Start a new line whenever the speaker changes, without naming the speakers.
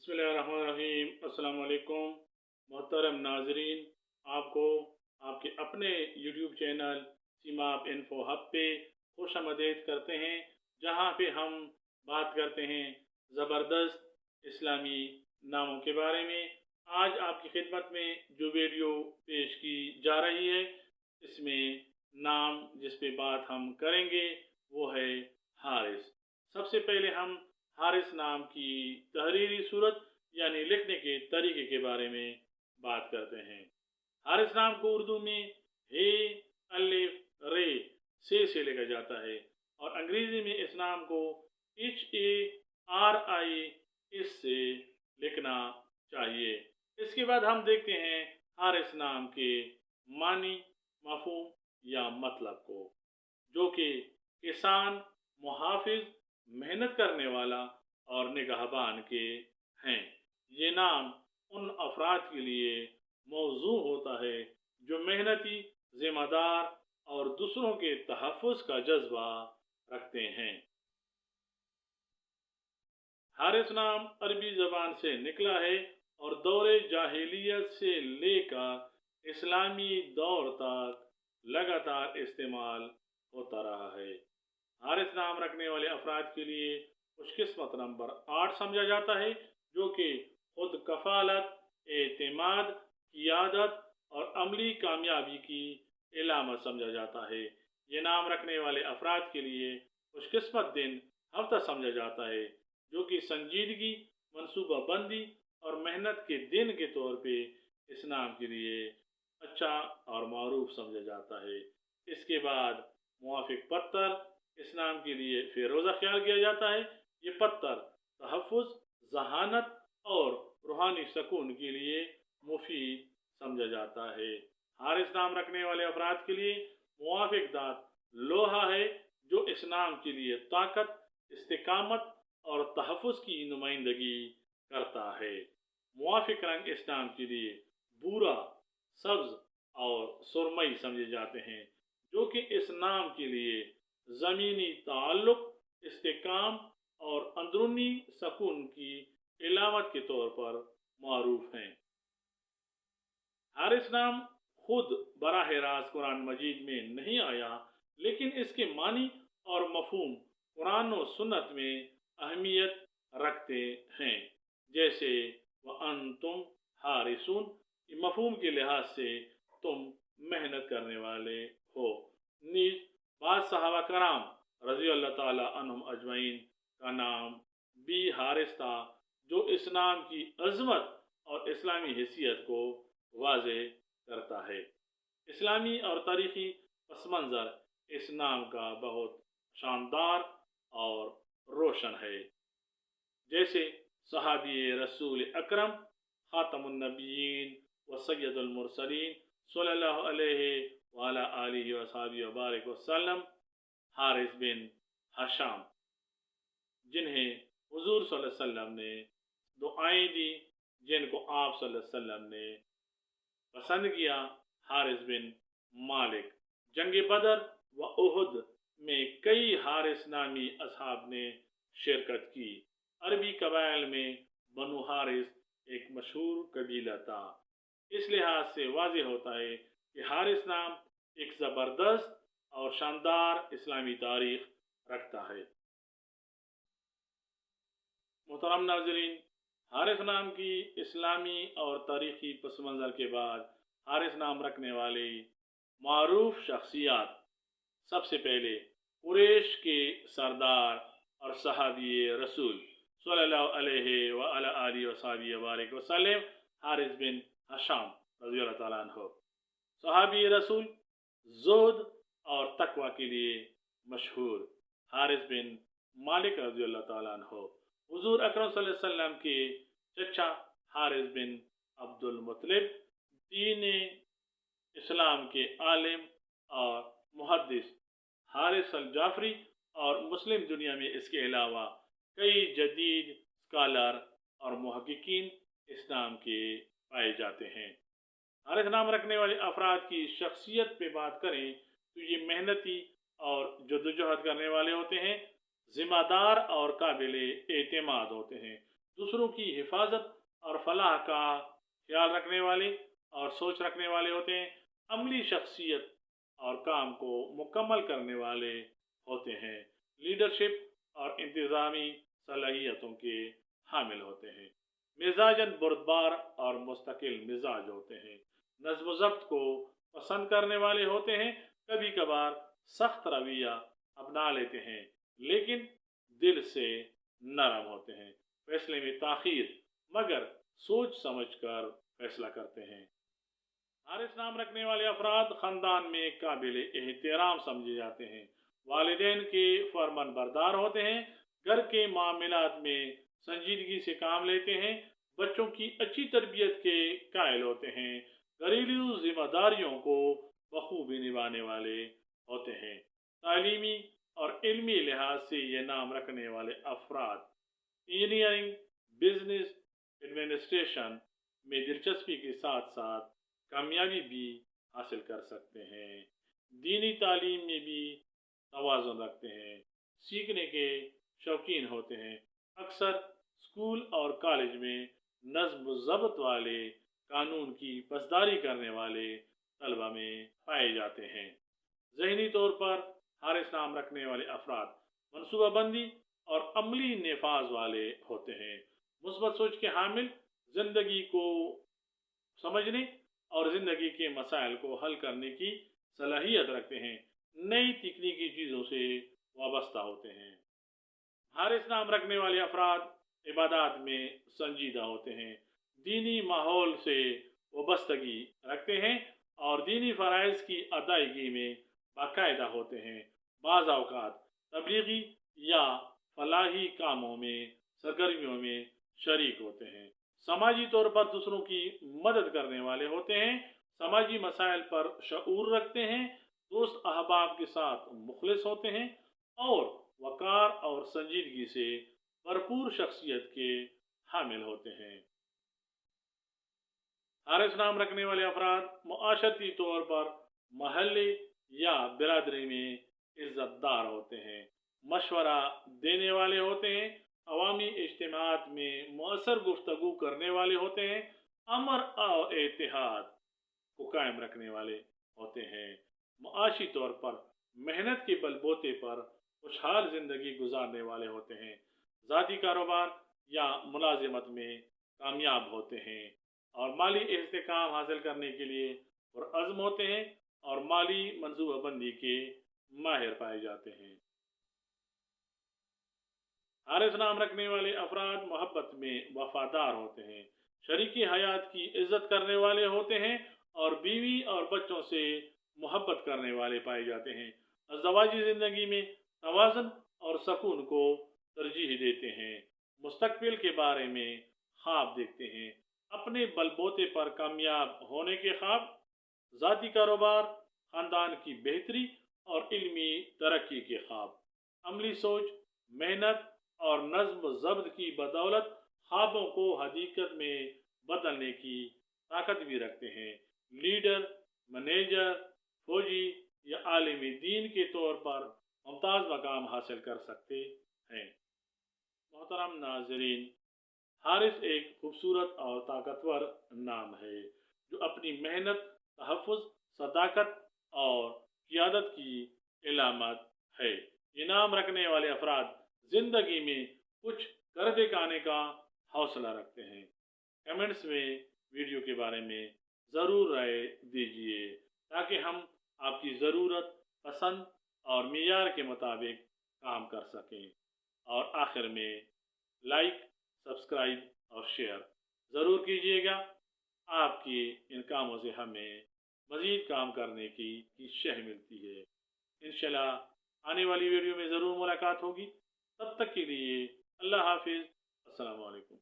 बिस्मिल्लाहिर्रहमानिर्रहीम। अस्सलाम वालेकुम मोहतरम नाजरीन, आपको आपके अपने यूट्यूब चैनल सीमाप इन्फो हब पे खुश आमदीद करते हैं, जहाँ पे हम बात करते हैं ज़बरदस्त इस्लामी नामों के बारे में। आज आपकी खिदमत में जो वीडियो पेश की जा रही है, इसमें नाम जिस पे बात हम करेंगे वो है हारिस। सबसे पहले हम हारिस नाम की तहरीरी सूरत यानी लिखने के तरीके के बारे में बात करते हैं। हारिस नाम को उर्दू में हे, अलिफ, रे से लिखा जाता है और अंग्रेजी में इस नाम को HARI इससे लिखना चाहिए। इसके बाद हम देखते हैं हारिस नाम के मानी, मफहूम या मतलब को, जो कि किसान, मुहाफिज, मेहनत करने वाला और निगहबान के हैं। ये नाम उन अफराद के लिए मौजू होता है जो मेहनती, जिम्मेदार और दूसरों के तहफ़्फ़ुज़ का जज्बा रखते हैं। हारिस नाम अरबी ज़बान से निकला है और दौरे जाहिलियत से लेकर इस्लामी दौर तक लगातार इस्तेमाल होता रहा है। हारिस नाम रखने वाले अफराद के लिए खुशकिस्मत नंबर 8 समझा जाता है, जो कि खुद कफालत, एतमाद, क़ियादत और अमली कामयाबी की इलामत समझा जाता है। ये नाम रखने वाले अफराद के लिए खुशकिस्मत दिन हफ्ता समझा जाता है, जो कि संजीदगी, मनसूबाबंदी और मेहनत के दिन के तौर पे इस नाम के लिए अच्छा और मारूफ समझा जाता है। इसके बाद मुवाफिक पत्थर इस नाम के लिए फेरोज़ा ख्याल किया जाता है। ये पत्थर तहफ़्फ़ुज़, ज़हानत और रूहानी सकून के लिए मुफीद समझा जाता है। हारिस नाम रखने वाले अफराद के लिए मुवाफिक दात लोहा है, जो इस नाम के लिए ताकत, इस्तिकामत और तहफ़्फ़ुज़ की नुमाइंदगी करता है। मुवाफिक रंग इस नाम के लिए भूरा, सब्ज़ और सुरमई समझे जाते हैं, जो कि इस नाम के लिए ज़मीनी ताल्लुक़, इस्तिकाम और अंदरूनी सकून की इलामत के तौर पर मारूफ हैं। हारिस नाम खुद बराह रास्त कुरान मजीद में नहीं आया, लेकिन इसके मानी और मफहूम कुरान और सुन्नत में अहमियत रखते हैं। जैसे वअन्तुम हारिसून, मफहूम के लिहाज से तुम मेहनत करने वाले हो। नीज बाद सहाबा कराम रज़ी अल्लाह ताला अन्हुम अजमईन का नाम भी हारिस था, जो इस नाम की अज़मत और इस्लामी हैसियत को वाज़े करता है। इस्लामी और तारीख़ी पस मंज़र इस नाम का बहुत शानदार और रोशन है। जैसे सहाबी रसूल अकरम ख़ातमुन नबिय्यीन व सय्यदुल मुरसलीन सल्लल्लाहु अलैहि व अला आलिहि व सहाबिहि व बारिक वसल्लम हारिस बिन हशाम, जिन्हें हुज़ूर सल्लल्लाहु अलैहि वसल्लम ने दुआएं दी, जिनको आप सल्लल्लाहु अलैहि वसल्लम ने पसंद किया। हारिस बिन मालिक, जंग बदर व उहुद में कई हारिस नामी असहाब ने शिरकत की। अरबी कबाइल में बनु हारिस एक मशहूर कबीला था। इस लिहाज से वाज़ेह होता है कि हारिस नाम एक ज़बरदस्त और शानदार इस्लामी तारीख़ रखता है। मोहतरम नाज़रीन, हारिस नाम की इस्लामी और तारीख़ी पस मंज़र के बाद हारिस नाम रखने वाले मारूफ शख्सियात, सबसे पहले कुरैश के सरदार और सहाबी रसूल सल्लल्लाहु अलैहि व अला आलिहि व सहाबिहि व बारिक वसल्लम हारिस बिन हशाम रज़ियल्लाहु ताला अन्हु। सहाबी रसूल ज़ुहद और तकवा के लिए मशहूर हारिस बिन मालिक रज़ियल्लाहु ताला अन्हु हुज़ूर अकरम सल्लल्लाहु अलैहि वसल्लम के चचा हारिस बिन अब्दुल मुत्तलिब, दीन इस्लाम के आलिम और मुहद्दिस हारिस अल जाफरी और मुस्लिम दुनिया में इसके अलावा कई जदीद स्कॉलर और मुहक्किकीन इस नाम के पाए जाते हैं। हारिस नाम रखने वाले अफराद की शख्सियत पे बात करें तो ये मेहनती और जद्दोजहद करने वाले होते हैं, ज़िम्मेदार और काबिल एतमाद होते हैं। दूसरों की हिफाजत और फलाह का ख्याल रखने वाले और सोच रखने वाले होते हैं। अमली शख्सियत और काम को मुकम्मल करने वाले होते हैं। लीडरशिप और इंतज़ामी सलाहियतों के हामिल होते हैं। मिजाजन बुर्दबार और मुस्तकिल मिजाज होते हैं। नज़्म ज़ब्त को पसंद करने वाले होते हैं। कभी कभार सख्त रवैया अपना लेते हैं, लेकिन दिल से नरम होते हैं। फैसले में ताख़ीर मगर सोच समझ कर फैसला करते हैं। हारिस नाम रखने वाले अफराद ख़ानदान में काबिल एहतराम समझे जाते हैं। वालिदैन के फरमान बरदार होते हैं। घर के मामलात में संजीदगी से काम लेते हैं। बच्चों की अच्छी तरबियत के कायल होते हैं। घरेलू जिम्मेदारियों को बखूबी निभाने वाले होते हैं। तालीमी और इल्मी लिहाज से ये नाम रखने वाले अफराद इंजीनियरिंग, बिजनेस, एडमिनिस्ट्रेशन में दिलचस्पी के साथ साथ कामयाबी भी हासिल कर सकते हैं। दीनी तालीम में भी तवाज़ुन रखते हैं। सीखने के शौकीन होते हैं। अक्सर स्कूल और कॉलेज में नज़्म ज़ब्त वाले, कानून की पसदारी करने वाले तलबा में पाए जाते हैं। ज़हनी तौर पर हारिस नाम रखने वाले अफराद मनसूबाबंदी और अमली नफाज वाले होते हैं। मुस्बत सोच के हामिल, ज़िंदगी को समझने और ज़िंदगी के मसाइल को हल करने की सलाहियत रखते हैं। नई तकनीकी चीज़ों से वाबस्ता होते हैं। हारिस नाम रखने वाले अफराद इबादत में संजीदा होते हैं। दीनी माहौल से वाबस्तगी रखते हैं और दीनी फ़राइज़ की अदायगी में बाकायदा होते हैं। बाज़ औक़ात तबलीगी या फलाही कामों में, सरगर्मियों में शरीक होते हैं। समाजी तौर पर दूसरों की मदद करने वाले होते हैं। समाजी मसाइल पर शऊर रखते हैं। दोस्त अहबाब के साथ मुखलिस होते हैं और वक़ार और संजीदगी से भरपूर शख्सियत के हामिल होते हैं। हारिस नाम रखने वाले अफराद मुआशरती तौर पर महल्ले या बिरादरी में इज़्ज़तदार होते हैं। मशवरा देने वाले होते हैं। अवामी इज्तिमात में मौसर गुफ्तगू करने वाले होते हैं। अमर और इत्तेहाद को कायम रखने वाले होते हैं। मुआशी तौर पर मेहनत के बलबूते पर खुशहाल ज़िंदगी गुजारने वाले होते हैं। ज़ाती कारोबार या मुलाजिमत में कामयाब होते हैं और माली इस्तेकाम हासिल करने के लिए पुरअज़्म होते हैं और माली मनसूबाबंदी के माहिर पाए जाते हैं। हारिस नाम रखने वाले अफराद मोहब्बत में वफादार होते हैं। शरीकी हयात की इज्जत करने वाले होते हैं और बीवी और बच्चों से मोहब्बत करने वाले पाए जाते हैं। अज़दवाजी ज़िंदगी में तवाज़ुन और सकून को तरजीह देते हैं। मुस्तकबिल के बारे में ख्वाब देखते हैं। अपने बलबूते पर कामयाब होने के ख्वाब, ज़ाती कारोबार, ख़ानदान की बेहतरी और इल्मी तरक्की के ख्वाब। अमली सोच, मेहनत और नज़्म ज़ब्त की बदौलत ख्वाबों को हकीकत में बदलने की ताकत भी रखते हैं। लीडर, मैनेजर, फौजी या आलिमी दीन के तौर पर मुमताज़ मकाम हासिल कर सकते हैं। मोहतरम नाज़रीन, हारिस एक खूबसूरत और ताकतवर नाम है जो अपनी मेहनत, तहफ़्फ़ुज़, सदाकत और क़ियादत की इलामत है। ये नाम रखने वाले अफराद ज़िंदगी में कुछ कर दिखाने का हौसला रखते हैं। कमेंट्स में वीडियो के बारे में ज़रूर राय दीजिए ताकि हम आपकी ज़रूरत, पसंद और मियार के मुताबिक काम कर सकें। और आखिर में लाइक, सब्सक्राइब और शेयर ज़रूर कीजिएगा। आपकी इन कामों से हमें मज़ीद काम करने की शह मिलती है। इंशाल्लाह आने वाली वीडियो में ज़रूर मुलाकात होगी। तब तक के लिए अल्लाह हाफिज़। अस्सलामु अलैकुम।